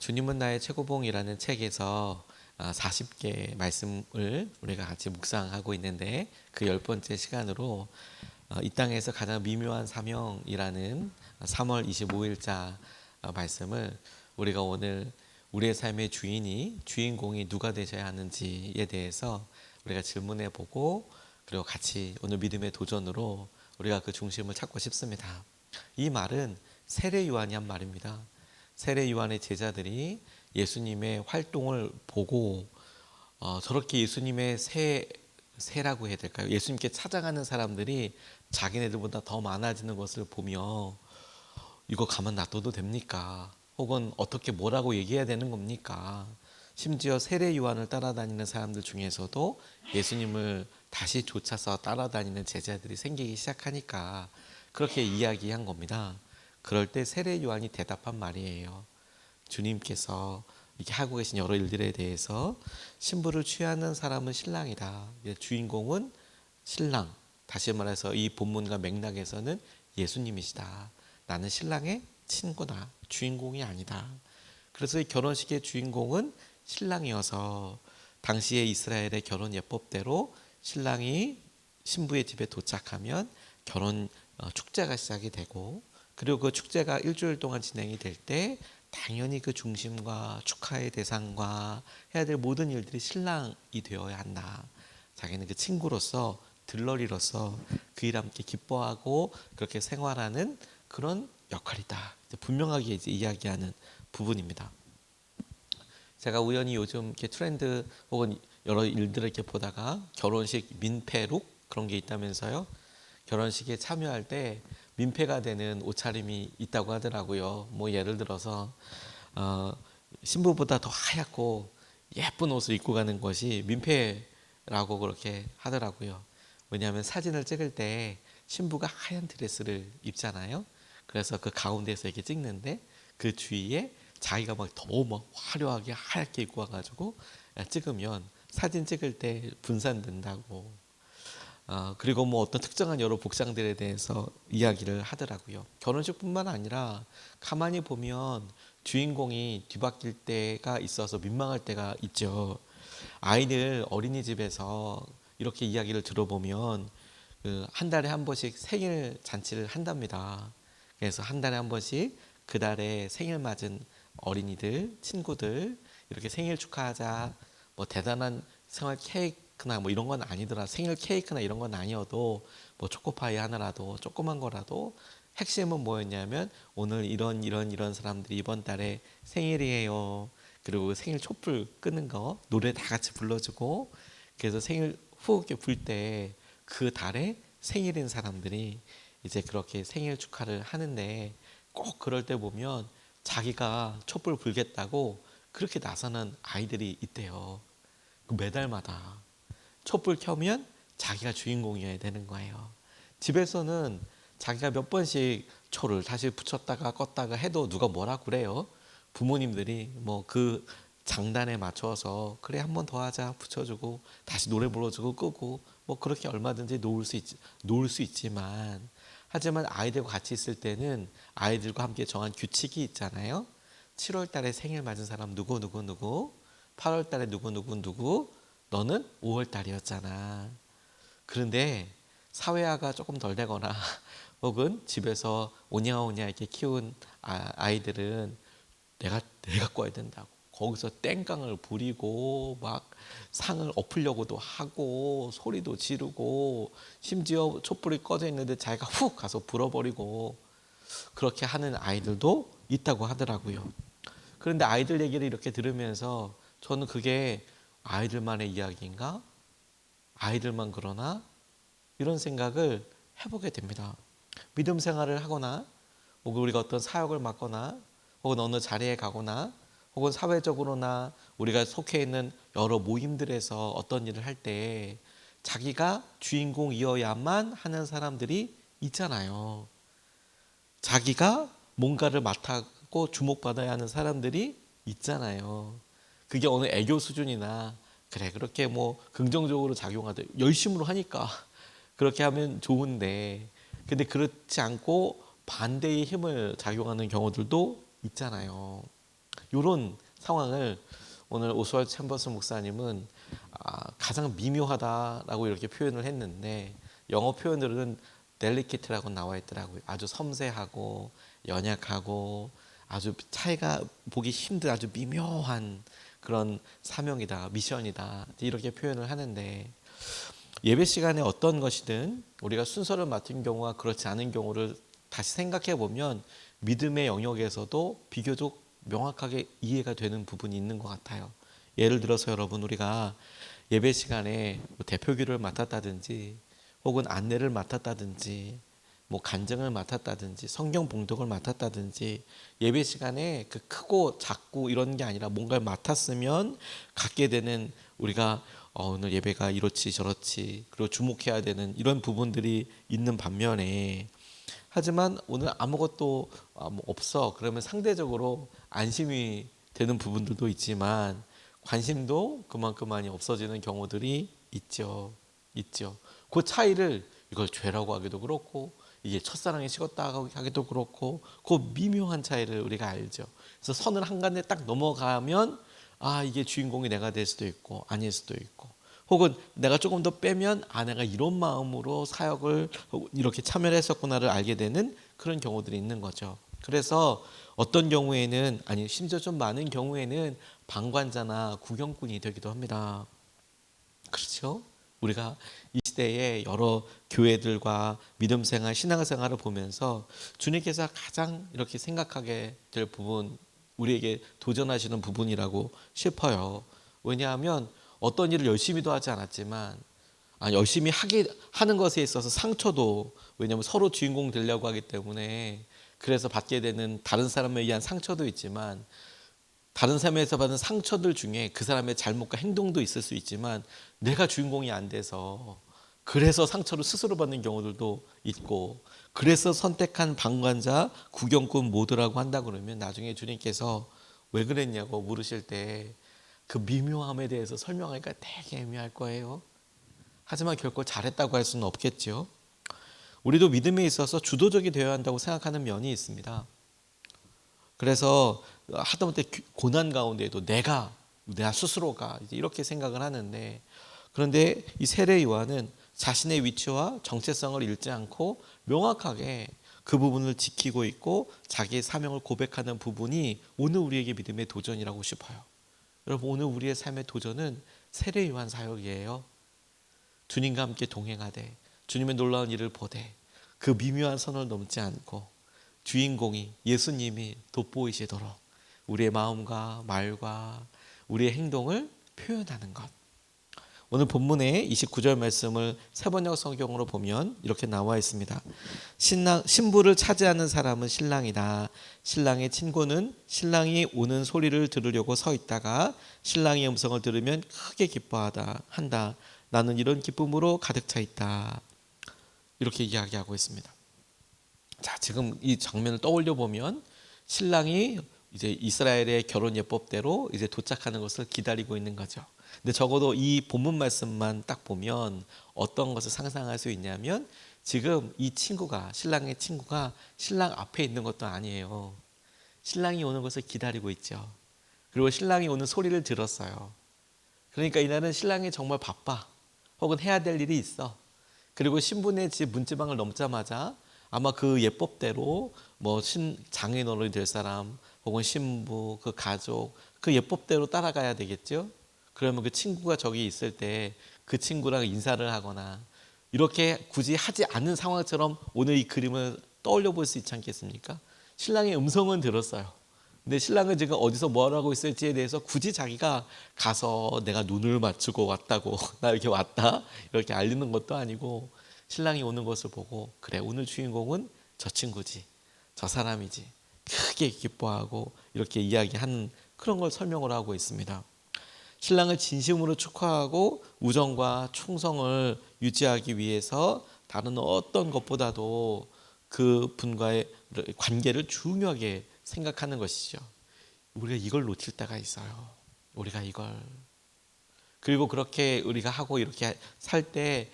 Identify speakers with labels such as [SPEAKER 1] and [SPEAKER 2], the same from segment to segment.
[SPEAKER 1] 주님은 나의 최고봉이라는 책에서 40개 말씀을 우리가 같이 묵상하고 있는데 그 10번째 시간으로 이 땅에서 가장 미묘한 사명이라는 3월 25일자 말씀을 우리가 오늘 우리의 삶의 주인공이 누가 되셔야 하는지에 대해서 우리가 질문해 보고 그리고 같이 오늘 믿음의 도전으로 우리가 그 중심을 찾고 싶습니다. 이 말은 세례 요한이 한 말입니다. 세례 요한의 제자들이 예수님의 활동을 보고 저렇게 예수님의 새라고 해야 될까요? 예수님께 찾아가는 사람들이 자기네들보다 더 많아지는 것을 보며 이거 가만 놔둬도 됩니까? 혹은 어떻게 뭐라고 얘기해야 되는 겁니까? 심지어 세례 요한을 따라다니는 사람들 중에서도 예수님을 다시 쫓아서 따라다니는 제자들이 생기기 시작하니까 그렇게 이야기한 겁니다. 그럴 때 세례 요한이 대답한 말이에요. 주님께서 이렇게 하고 계신 여러 일들에 대해서 신부를 취하는 사람은 신랑이다. 주인공은 신랑. 다시 말해서 이 본문과 맥락에서는 예수님이시다. 나는 신랑의 친구다. 주인공이 아니다. 그래서 이 결혼식의 주인공은 신랑이어서 당시의 이스라엘의 결혼 예법대로 신랑이 신부의 집에 도착하면 결혼 축제가 시작이 되고 그리고 그 축제가 일주일 동안 진행이 될 때 당연히 그 중심과 축하의 대상과 해야 될 모든 일들이 신랑이 되어야 한다. 자기는 그 친구로서 들러리로서 그와 함께 기뻐하고 그렇게 생활하는 그런 역할이다. 분명하게 이제 이야기하는 부분입니다. 제가 우연히 요즘 이렇게 트렌드 혹은 여러 일들을 이렇게 보다가 결혼식 민폐룩 그런 게 있다면서요. 결혼식에 참여할 때 민폐가 되는 옷차림이 있다고 하더라고요. 뭐 예를 들어서 신부보다 더 하얗고 예쁜 옷을 입고 가는 것이 민폐라고 그렇게 하더라고요. 왜냐하면 사진을 찍을 때 신부가 하얀 드레스를 입잖아요. 그래서 그 가운데서 이렇게 찍는데 그 주위에 자기가 막 더 막 화려하게 하얗게 입고 와가지고 찍으면 사진 찍을 때 분산된다고. 그리고 뭐 어떤 특정한 여러 복장들에 대해서 이야기를 하더라고요. 결혼식뿐만 아니라 가만히 보면 주인공이 뒤바뀔 때가 있어서 민망할 때가 있죠. 아이들 어린이집에서 이렇게 이야기를 들어보면 한 달에 한 번씩 생일 잔치를 한답니다. 그래서 한 달에 한 번씩 그 달에 생일 맞은 어린이들, 친구들 이렇게 생일 축하하자. 뭐 대단한 생일 케이크나 뭐 이런 건 아니더라. 생일 케이크나 이런 건 아니어도 뭐 초코파이 하나라도 조그만 거라도 핵심은 뭐였냐면 오늘 이런 사람들이 이번 달에 생일이에요. 그리고 생일 촛불 끄는 거 노래 다 같이 불러주고 그래서 생일 후 불 때 그 달에 생일인 사람들이 이제 그렇게 생일 축하를 하는데 꼭 그럴 때 보면 자기가 촛불 불겠다고 그렇게 나서는 아이들이 있대요. 매달마다 촛불 켜면 자기가 주인공이어야 되는 거예요. 집에서는 자기가 몇 번씩 초를 다시 붙였다가 껐다가 해도 누가 뭐라 그래요. 부모님들이 뭐 그 장단에 맞춰서 그래 한 번 더 하자 붙여주고 다시 노래 불러주고 끄고 뭐 그렇게 얼마든지 놓을 수 있지만 하지만 아이들과 같이 있을 때는 아이들과 함께 정한 규칙이 있잖아요. 7월 달에 생일 맞은 사람 누구 8월 달에 누구 너는 5월 달이었잖아. 그런데 사회화가 조금 덜 되거나 혹은 집에서 오냐오냐 이렇게 키운 아이들은 내가 꺼야 된다고 거기서 땡깡을 부리고 막 상을 엎으려고도 하고 소리도 지르고 심지어 촛불이 꺼져 있는데 자기가 훅 가서 불어버리고 그렇게 하는 아이들도 있다고 하더라고요. 그런데 아이들 얘기를 이렇게 들으면서 저는 그게 아이들만의 이야기인가? 아이들만 그러나? 이런 생각을 해보게 됩니다. 믿음 생활을 하거나 혹은 우리가 어떤 사역을 맡거나 혹은 어느 자리에 가거나 혹은 사회적으로나 우리가 속해 있는 여러 모임들에서 어떤 일을 할 때 자기가 주인공이어야만 하는 사람들이 있잖아요. 자기가 뭔가를 맡고 주목받아야 하는 사람들이 있잖아요. 그게 어느 애교 수준이나 그래 그렇게 뭐 긍정적으로 작용하되 열심으로 하니까 그렇게 하면 좋은데 근데 그렇지 않고 반대의 힘을 작용하는 경우들도 있잖아요. 이런 상황을 오늘 오스왈드 챔버스 목사님은 가장 미묘하다라고 이렇게 표현을 했는데, 영어 표현들은 델리케트라고 나와 있더라고요. 아주 섬세하고 연약하고 아주 차이가 보기 힘든 아주 미묘한 그런 사명이다, 미션이다, 이렇게 표현을 하는데, 예배 시간에 어떤 것이든 우리가 순서를 맡은 경우와 그렇지 않은 경우를 다시 생각해 보면 믿음의 영역에서도 비교적 명확하게 이해가 되는 부분이 있는 것 같아요. 예를 들어서 여러분, 우리가 예배 시간에 대표기를 맡았다든지 혹은 안내를 맡았다든지 뭐 간증을 맡았다든지 성경 봉독을 맡았다든지, 예배 시간에 그 크고 작고 이런 게 아니라 뭔가를 맡았으면 갖게 되는, 우리가 오늘 예배가 이렇지 저렇지 그리고 주목해야 되는 이런 부분들이 있는 반면에, 하지만 오늘 아무것도 없어 그러면 상대적으로 안심이 되는 부분들도 있지만 관심도 그만큼 많이 없어지는 경우들이 있죠. 그 차이를, 이걸 죄라고 하기도 그렇고 이게 첫사랑이 식었다 하기도 그렇고, 그 미묘한 차이를 우리가 알죠. 그래서 선을 한간에 딱 넘어가면 이게 주인공이 내가 될 수도 있고 아닐 수도 있고, 혹은 내가 조금 더 빼면 내가 이런 마음으로 사역을 이렇게 참여를 했었구나를 알게 되는 그런 경우들이 있는 거죠. 그래서 어떤 경우에는, 아니 심지어 좀 많은 경우에는 방관자나 구경꾼이 되기도 합니다. 그렇죠? 우리가 이 시대에 여러 교회들과 믿음 생활, 신앙 생활을 보면서 주님께서 가장 이렇게 생각하게 될 부분, 우리에게 도전하시는 부분이라고 싶어요. 왜냐하면 어떤 일을 열심히도 하지 않았지만 열심히 하는 것에 있어서 상처도, 왜냐하면 서로 주인공 되려고 하기 때문에 그래서 받게 되는 다른 사람에 의한 상처도 있지만, 다른 사람에서 받은 상처들 중에 그 사람의 잘못과 행동도 있을 수 있지만 내가 주인공이 안 돼서 그래서 상처를 스스로 받는 경우들도 있고, 그래서 선택한 방관자, 구경꾼 모두라고 한다 그러면 나중에 주님께서 왜 그랬냐고 물으실 때 그 미묘함에 대해서 설명하기가 되게 애매할 거예요. 하지만 결코 잘했다고 할 수는 없겠죠. 우리도 믿음에 있어서 주도적이 되어야 한다고 생각하는 면이 있습니다. 그래서 하다못해 고난 가운데에도 내가 스스로가 이렇게 생각을 하는데, 그런데 이 세례 요한은 자신의 위치와 정체성을 잃지 않고 명확하게 그 부분을 지키고 있고 자기의 사명을 고백하는 부분이 오늘 우리에게 믿음의 도전이라고 싶어요. 여러분, 오늘 우리의 삶의 도전은 세례 요한 사역이에요. 주님과 함께 동행하되 주님의 놀라운 일을 보되 그 미묘한 선을 넘지 않고 주인공이 예수님이 돋보이시도록 우리의 마음과 말과 우리의 행동을 표현하는 것. 오늘 본문의 29절 말씀을 세번역 성경으로 보면 이렇게 나와 있습니다. 신부를 차지하는 사람은 신랑이다. 신랑의 친구는 신랑이 오는 소리를 들으려고 서 있다가 신랑의 음성을 들으면 크게 기뻐한다. 나는 이런 기쁨으로 가득 차 있다. 이렇게 이야기하고 있습니다. 자, 지금 이 장면을 떠올려 보면 신랑이 이제 이스라엘의 결혼 예법대로 이제 도착하는 것을 기다리고 있는 거죠. 근데 적어도 이 본문 말씀만 딱 보면 어떤 것을 상상할 수 있냐면, 지금 이 친구가, 신랑의 친구가 신랑 앞에 있는 것도 아니에요. 신랑이 오는 것을 기다리고 있죠. 그리고 신랑이 오는 소리를 들었어요. 그러니까 이날은 신랑이 정말 바빠. 혹은 해야 될 일이 있어. 그리고 신부네 집 문지방을 넘자마자 아마 그 예법대로 장인어른이 될 사람 혹은 신부, 그 가족, 그 예법대로 따라가야 되겠죠. 그러면 그 친구가 저기 있을 때 그 친구랑 인사를 하거나 이렇게 굳이 하지 않는 상황처럼 오늘 이 그림을 떠올려 볼 수 있지 않겠습니까? 신랑의 음성은 들었어요. 근데 신랑은 지금 어디서 뭘 하고 있을지에 대해서 굳이 자기가 가서 내가 눈을 맞추고 왔다고 나 이렇게 왔다 이렇게 알리는 것도 아니고, 신랑이 오는 것을 보고 그래, 오늘 주인공은 저 친구지, 저 사람이지, 크게 기뻐하고 이렇게 이야기하는 그런 걸 설명을 하고 있습니다. 신랑을 진심으로 축하하고 우정과 충성을 유지하기 위해서 다른 어떤 것보다도 그 분과의 관계를 중요하게 생각하는 것이죠. 우리가 이걸 놓칠 때가 있어요. 우리가 이걸. 그리고 그렇게 우리가 하고 이렇게 살 때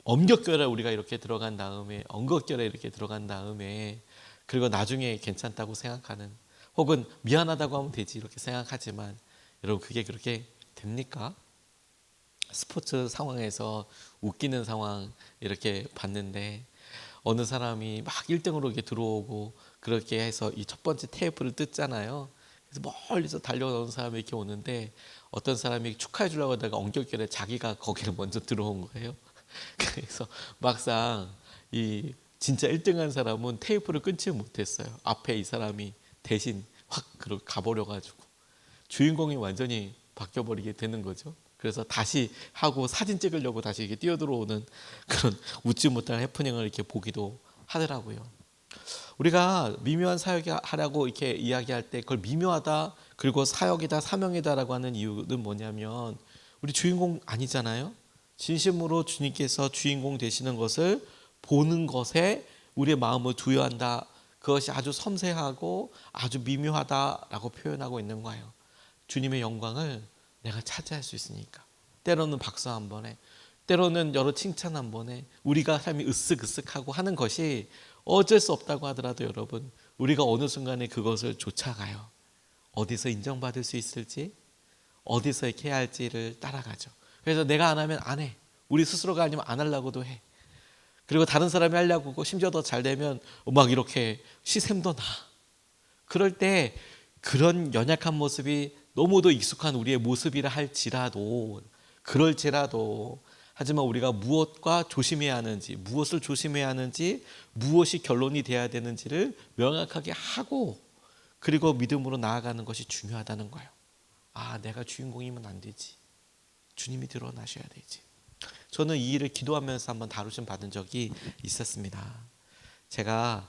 [SPEAKER 1] 엄격결에 우리가 이렇게 들어간 다음에, 엉겁결에 이렇게 들어간 다음에, 그리고 나중에 괜찮다고 생각하는, 혹은 미안하다고 하면 되지 이렇게 생각하지만 여러분 그게 그렇게 됩니까? 스포츠 상황에서 웃기는 상황 이렇게 봤는데 어느 사람이 막 1등으로 이렇게 들어오고 그렇게 해서 이 첫 번째 테이프를 뜯잖아요. 그래서 멀리서 달려오는 사람이 이렇게 오는데 어떤 사람이 축하해 주려고 하다가 엉겹결에 자기가 거기를 먼저 들어온 거예요. 그래서 막상 이 진짜 1등한 사람은 테이프를 끊지 못했어요. 앞에 이 사람이 대신 확 가버려 가지고 주인공이 완전히 바뀌어버리게 되는 거죠. 그래서 다시 하고 사진 찍으려고 다시 이렇게 뛰어들어오는 그런 웃지 못할 해프닝을 이렇게 보기도 하더라고요. 우리가 미묘한 사역하라고 이렇게 이야기할 때 그걸 미묘하다 그리고 사역이다 사명이다라고 하는 이유는 뭐냐면 우리 주인공 아니잖아요. 진심으로 주님께서 주인공 되시는 것을 보는 것에 우리의 마음을 두여한다. 그것이 아주 섬세하고 아주 미묘하다라고 표현하고 있는 거예요. 주님의 영광을 내가 차지할 수 있으니까. 때로는 박수 한 번에, 때로는 여러 칭찬 한 번에 우리가 삶이 으쓱으쓱하고 하는 것이 어쩔 수 없다고 하더라도 여러분 우리가 어느 순간에 그것을 쫓아가요. 어디서 인정받을 수 있을지 어디서 이렇게 해야 할지를 따라가죠. 그래서 내가 안 하면 안 해. 우리 스스로가 아니면 안 하려고도 해. 그리고 다른 사람이 하려고 하고 심지어 더 잘 되면 막 이렇게 시샘도 나. 그럴 때 그런 연약한 모습이 너무도 익숙한 우리의 모습이라 할지라도 그럴지라도 하지만 우리가 무엇과 조심해야 하는지 무엇을 조심해야 하는지 무엇이 결론이 돼야 되는지를 명확하게 하고 그리고 믿음으로 나아가는 것이 중요하다는 거예요. 아, 내가 주인공이면 안 되지. 주님이 드러나셔야 되지. 저는 이 일을 기도하면서 한번 다루심 받은 적이 있었습니다. 제가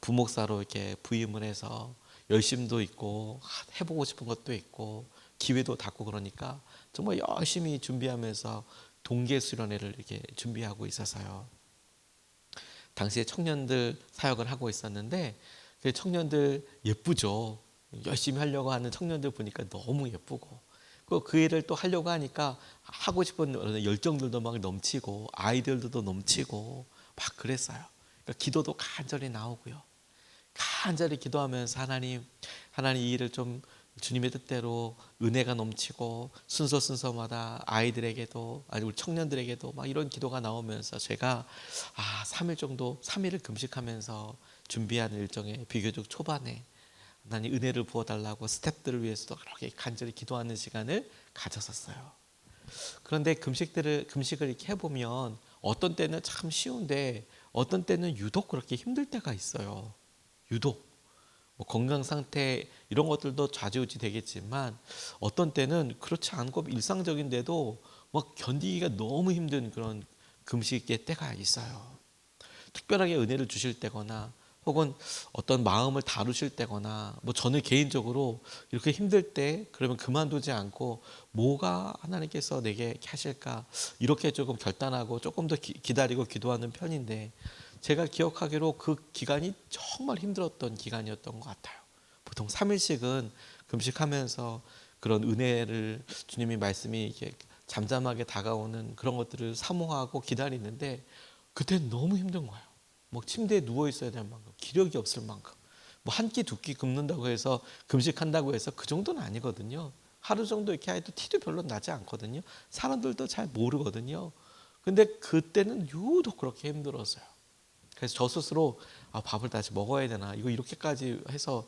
[SPEAKER 1] 부목사로 이렇게 부임을 해서 열심도 있고 해보고 싶은 것도 있고 기회도 닿고 그러니까 정말 열심히 준비하면서 동계 수련회를 이렇게 준비하고 있어서요. 당시에 청년들 사역을 하고 있었는데 그 청년들 예쁘죠. 열심히 하려고 하는 청년들 보니까 너무 예쁘고 그 일을 또 하려고 하니까 하고 싶은 열정들도 막 넘치고 아이들도 넘치고 막 그랬어요. 그러니까 기도도 간절히 나오고요. 간절히 기도하면서 하나님 이 일을 좀 주님의 뜻대로 은혜가 넘치고 순서마다 아이들에게도 아니 우리 청년들에게도 막 이런 기도가 나오면서 제가 3일을 금식하면서 준비한 일정의 비교적 초반에 하나님 은혜를 부어달라고 스태프들을 위해서도 그렇게 간절히 기도하는 시간을 가졌었어요. 그런데 금식을 이렇게 해보면 어떤 때는 참 쉬운데 어떤 때는 유독 그렇게 힘들 때가 있어요. 유독 건강 상태 이런 것들도 좌지우지 되겠지만 어떤 때는 그렇지 않고 일상적인데도 막 견디기가 너무 힘든 그런 금식의 때가 있어요. 특별하게 은혜를 주실 때거나 혹은 어떤 마음을 다루실 때거나 저는 개인적으로 이렇게 힘들 때 그러면 그만두지 않고 뭐가 하나님께서 내게 이렇게 하실까 이렇게 조금 결단하고 조금 더 기다리고 기도하는 편인데 제가 기억하기로 그 기간이 정말 힘들었던 기간이었던 것 같아요. 보통 3일씩은 금식하면서 그런 은혜를 주님의 말씀이 이렇게 잠잠하게 다가오는 그런 것들을 사모하고 기다리는데 그때는 너무 힘든 거예요. 침대에 누워 있어야 될 만큼 기력이 없을 만큼 한 끼 두 끼 굶는다고 해서 금식한다고 해서 그 정도는 아니거든요. 하루 정도 이렇게 해도 티도 별로 나지 않거든요. 사람들도 잘 모르거든요. 근데 그때는 유독 그렇게 힘들었어요. 그래서 저 스스로 밥을 다시 먹어야 되나 이거 이렇게까지 해서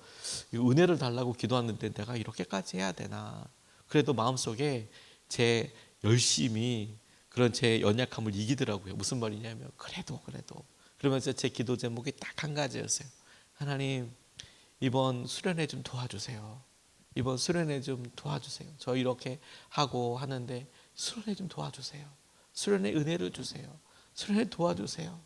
[SPEAKER 1] 은혜를 달라고 기도하는데 내가 이렇게까지 해야 되나 그래도 마음속에 제 열심히 그런 제 연약함을 이기더라고요. 무슨 말이냐면 그래도 그러면서 제 기도 제목이 딱 한 가지였어요. 하나님 이번 수련회 좀 도와주세요. 이번 수련회 좀 도와주세요. 저 이렇게 하고 하는데 수련회 좀 도와주세요. 수련회 은혜를 주세요. 수련회 도와주세요.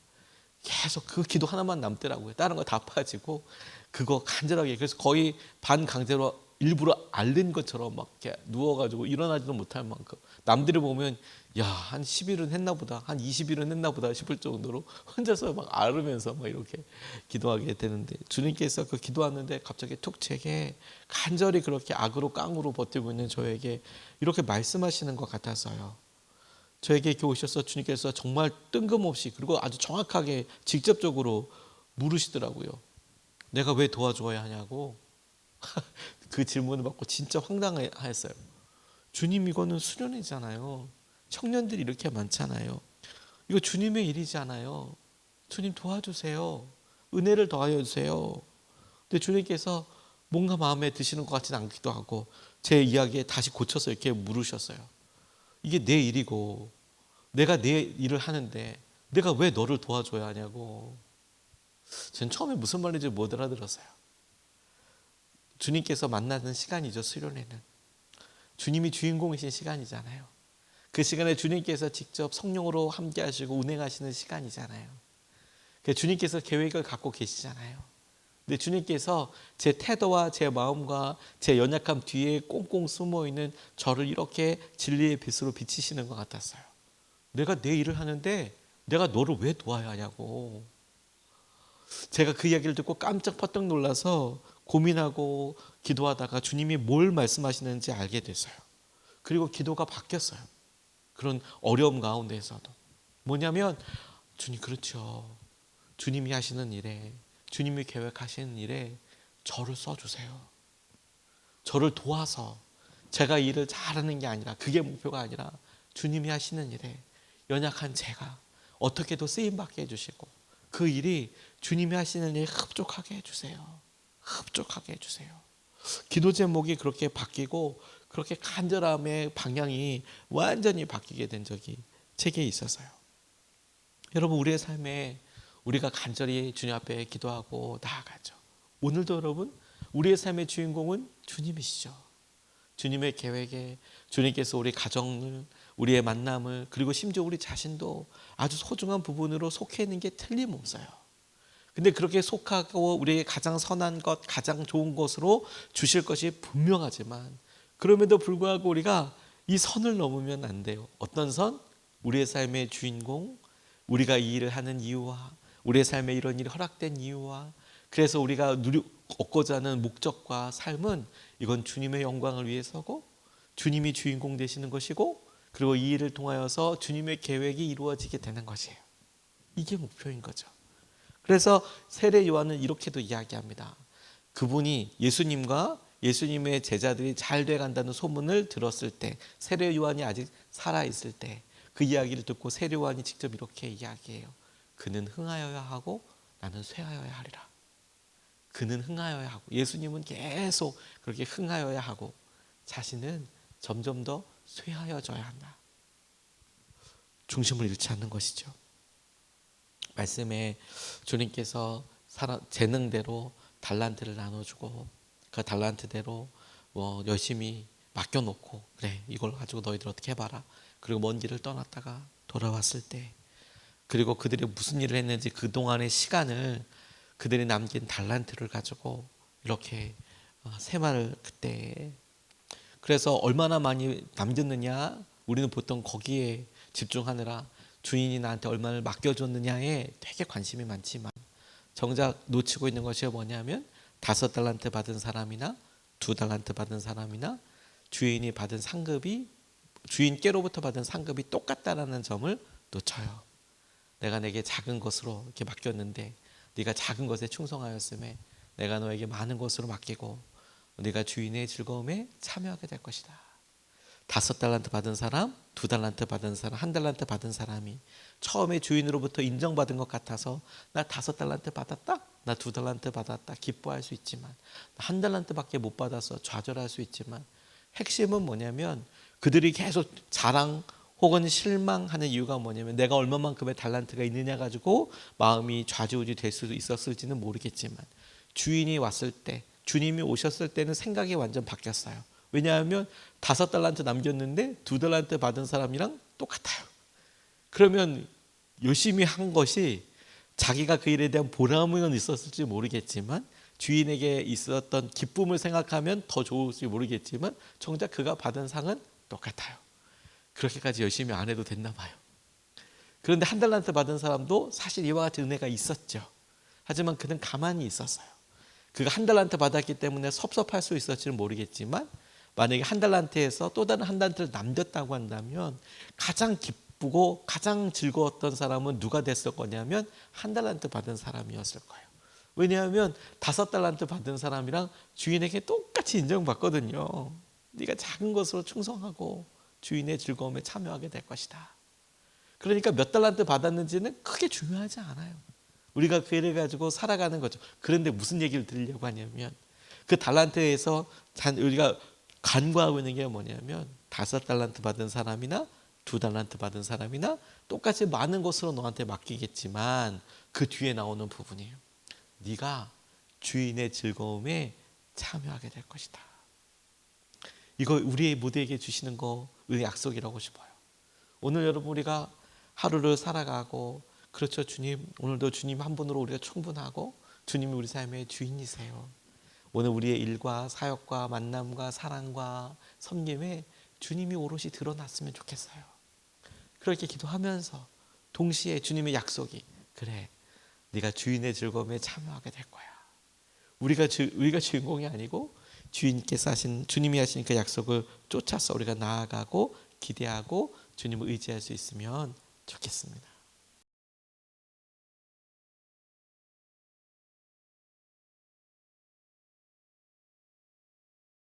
[SPEAKER 1] 계속 그 기도 하나만 남더라고요. 다른 거 다 빠지고 그거 간절하게 그래서 거의 반강제로 일부러 앓는 것처럼 막 이렇게 누워가지고 일어나지도 못할 만큼 남들이 보면 한 10일은 했나 보다 한 20일은 했나 보다 싶을 정도로 혼자서 막 앓으면서 막 이렇게 기도하게 되는데 주님께서 그 기도하는데 갑자기 툭 제게 간절히 그렇게 악으로 깡으로 버티고 있는 저에게 이렇게 말씀하시는 것 같아서요. 저에게 이렇게 오셔서 주님께서 정말 뜬금없이 그리고 아주 정확하게 직접적으로 물으시더라고요. 내가 왜 도와줘야 하냐고. 그 질문을 받고 진짜 황당했어요. 주님, 이거는 수련회잖아요. 청년들이 이렇게 많잖아요. 이거 주님의 일이잖아요. 주님 도와주세요. 은혜를 더하여 주세요. 근데 주님께서 뭔가 마음에 드시는 것 같지는 않기도 하고 제 이야기에 다시 고쳐서 이렇게 물으셨어요. 이게 내 일이고 내가 내 일을 하는데 내가 왜 너를 도와줘야 하냐고. 전 처음에 무슨 말인지 못 알아들었어요. 주님께서 만나는 시간이죠. 수련회는 주님이 주인공이신 시간이잖아요. 그 시간에 주님께서 직접 성령으로 함께 하시고 운행하시는 시간이잖아요. 주님께서 계획을 갖고 계시잖아요. 근데 주님께서 제 태도와 제 마음과 제 연약함 뒤에 꽁꽁 숨어있는 저를 이렇게 진리의 빛으로 비치시는 것 같았어요. 내가 내 일을 하는데 내가 너를 왜 도와야 하냐고. 제가 그 이야기를 듣고 깜짝 퍼뜩 놀라서 고민하고 기도하다가 주님이 뭘 말씀하시는지 알게 됐어요. 그리고 기도가 바뀌었어요. 그런 어려움 가운데에서도. 뭐냐면 주님, 그렇죠. 주님이 하시는 일에, 주님이 계획하시는 일에 저를 써주세요. 저를 도와서 제가 일을 잘하는 게 아니라, 그게 목표가 아니라 주님이 하시는 일에 연약한 제가 어떻게도 쓰임받게 해주시고 그 일이 주님이 하시는 일에 흡족하게 해주세요. 흡족하게 해주세요. 기도 제목이 그렇게 바뀌고 그렇게 간절함의 방향이 완전히 바뀌게 된 적이 제게 있어서요. 여러분, 우리의 삶에 우리가 간절히 주님 앞에 기도하고 나아가죠. 오늘도 여러분, 우리의 삶의 주인공은 주님이시죠. 주님의 계획에 주님께서 우리 가정을, 우리의 만남을, 그리고 심지어 우리 자신도 아주 소중한 부분으로 속해 있는 게 틀림없어요. 근데 그렇게 속하고 우리의 가장 선한 것, 가장 좋은 것으로 주실 것이 분명하지만 그럼에도 불구하고 우리가 이 선을 넘으면 안 돼요. 어떤 선? 우리의 삶의 주인공, 우리가 이 일을 하는 이유와 우리의 삶에 이런 일이 허락된 이유와 그래서 우리가 얻고자 하는 목적과 삶은 이건 주님의 영광을 위해서고 주님이 주인공 되시는 것이고 그리고 이 일을 통하여서 주님의 계획이 이루어지게 되는 것이에요. 이게 목표인 거죠. 그래서 세례 요한은 이렇게도 이야기합니다. 그분이 예수님과 예수님의 제자들이 잘 돼간다는 소문을 들었을 때, 세례 요한이 아직 살아있을 때 그 이야기를 듣고 세례 요한이 직접 이렇게 이야기해요. 그는 흥하여야 하고 나는 쇠하여야 하리라. 그는 흥하여야 하고, 예수님은 계속 그렇게 흥하여야 하고 자신은 점점 더 쇠하여져야 한다. 중심을 잃지 않는 것이죠. 말씀에 주님께서 재능대로 달란트를 나눠주고 그 달란트대로 열심히 맡겨놓고 그래 이걸 가지고 너희들 어떻게 해봐라. 그리고 먼 길을 떠났다가 돌아왔을 때 그리고 그들이 무슨 일을 했는지 그동안의 시간을 그들이 남긴 달란트를 가지고 이렇게 세마를 그때 그래서 얼마나 많이 남겼느냐 우리는 보통 거기에 집중하느라 주인이 나한테 얼마를 맡겨줬느냐에 되게 관심이 많지만 정작 놓치고 있는 것이 뭐냐면 5달란트 받은 사람이나 2달란트 받은 사람이나 주인이 받은 상급이 주인께로부터 받은 상급이 똑같다라는 점을 놓쳐요. 내가 내게 작은 것으로 이렇게 맡겼는데 네가 작은 것에 충성하였음에 내가 너에게 많은 것으로 맡기고 네가 주인의 즐거움에 참여하게 될 것이다. 5달란트 받은 사람, 2달란트 받은 사람, 1달란트 받은 사람이 처음에 주인으로부터 인정받은 것 같아서 나 5달란트 받았다, 나 2달란트 받았다 기뻐할 수 있지만 1달란트밖에 못 받아서 좌절할 수 있지만 핵심은 뭐냐면 그들이 계속 자랑 혹은 실망하는 이유가 뭐냐면 내가 얼마만큼의 달란트가 있느냐 가지고 마음이 좌지우지 될 수도 있었을지는 모르겠지만 주인이 왔을 때 주님이 오셨을 때는 생각이 완전 바뀌었어요. 왜냐하면 5달란트 남겼는데 2달란트 받은 사람이랑 똑같아요. 그러면 열심히 한 것이 자기가 그 일에 대한 보람은 있었을지 모르겠지만 주인에게 있었던 기쁨을 생각하면 더 좋을지 모르겠지만 정작 그가 받은 상은 똑같아요. 그렇게까지 열심히 안 해도 됐나 봐요. 그런데 1달란트 받은 사람도 사실 이와 같은 은혜가 있었죠. 하지만 그는 가만히 있었어요. 그가 1달란트 받았기 때문에 섭섭할 수 있었지는 모르겠지만 만약에 1달란트에서 또 다른 1달란트를 남겼다고 한다면 가장 기쁘고 가장 즐거웠던 사람은 누가 됐을 거냐면 1달란트 받은 사람이었을 거예요. 왜냐하면 5달란트 받은 사람이랑 주인에게 똑같이 인정받거든요. 네가 작은 것으로 충성하고 주인의 즐거움에 참여하게 될 것이다. 그러니까 몇 달란트 받았는지는 크게 중요하지 않아요. 우리가 그 일을 가지고 살아가는 거죠. 그런데 무슨 얘기를 드리려고 하냐면 그 달란트에서 우리가 간과하고 있는 게 뭐냐면 5달란트 받은 사람이나 2달란트 받은 사람이나 똑같이 많은 것으로 너한테 맡기겠지만 그 뒤에 나오는 부분이에요. 네가 주인의 즐거움에 참여하게 될 것이다. 이거 우리의 모두에게 주시는 거의 약속이라고 싶어요. 오늘 여러분 우리가 하루를 살아가고 그렇죠. 주님, 오늘도 주님 한 분으로 우리가 충분하고 주님이 우리 삶의 주인이세요. 오늘 우리의 일과 사역과 만남과 사랑과 섬김에 주님이 오롯이 드러났으면 좋겠어요. 그렇게 기도하면서 동시에 주님의 약속이 그래, 네가 주인의 즐거움에 참여하게 될 거야. 우리가 주인공이 아니고 주인께서 하신, 주님이 하신 그 약속을 쫓아서 우리가 나아가고 기대하고 주님을 의지할 수 있으면 좋겠습니다.